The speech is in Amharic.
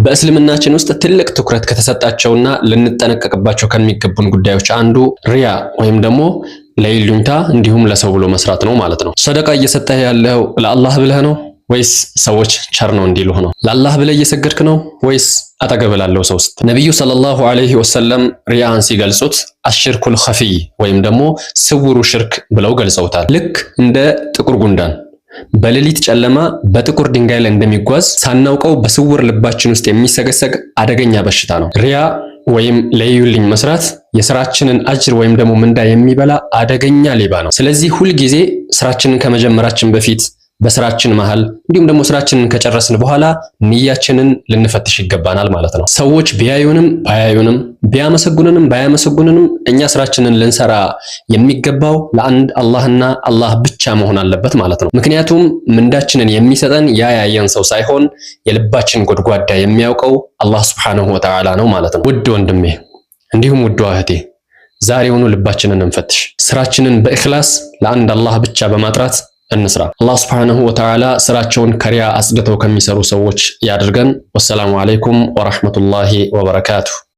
በእስልምናችን ውስጥ ትልቅ ትኩረት ከተሰጣቸውና ልንጠነቀቅባቸው ከሚገቡን ጉዳዮች አንዱ ሪያ ወይም ደግሞ ለይሉኝታ እንዲሁም ለሰው ብሎ መስራት ነው ማለት ነው። ሰደቃ እየሰጠህ ያለው ለአላህ ብለህ ነው ወይስ ሰዎች ቸር ነው እንዲሉህ ነው? ለአላህ ብለህ እየሰገድክ ነው ወይስ አጠገብ ላለው ሰው ስትል? ነብዩ ሰለላሁ ዐለይሂ ወሰለም ሪያን ሲገልጹት አሽርኩል ኸፊይ ወይም ደግሞ ስውሩ ሽርክ ብለው ገልጸውታል። ልክ እንደ ጥቁር ጉንዳን በሌሊት ጨለማ በጥቁር ድንጋይ ላይ እንደሚጓዝ ሳናውቀው በስውር ልባችን ውስጥ የሚሰገሰግ አደገኛ በሽታ ነው። ሪያ ወይም ለዩልኝ መስራት የስራችንን አጅር ወይም ደግሞ ምንዳ የሚበላ አደገኛ ሌባ ነው። ስለዚህ ሁል ጊዜ ስራችንን ከመጀመራችን በፊት በስራችን መሃል እንዲሁም ደግሞ ስራችንን ከጨረስን በኋላ ንያችንን ልንፈትሽ ይገባናል ማለት ነው። ሰዎች ቢያዩንም ባያዩንም ቢያመሰግኑንም ባያመሰግኑንም እኛ ስራችንን ልንሰራ የሚገባው ለአንድ አላህና አላህ ብቻ መሆን አለበት ማለት ነው። ምክንያቱም ምንዳችንን የሚሰጠን ያ ያየን ሰው ሳይሆን የልባችን ጎድጓዳ የሚያውቀው አላህ ሱብሓነሁ ወተዓላ ነው ማለት ነው። ውድ ወንድሜ እንዲሁም ውድ እህቴ ዛሬውኑ ልባችንን እንፈትሽ። ስራችንን በእኽላስ ለአንድ አላህ ብቻ በማጥራት እንስራ። አላህ ሱብሓነሁ ወተዓላ ስራቸውን ከሪያ አጽድተው ከሚሰሩ ሰዎች ያድርገን። ወሰላሙ አለይኩም ወራህመቱላሂ ወበረካቱሁ።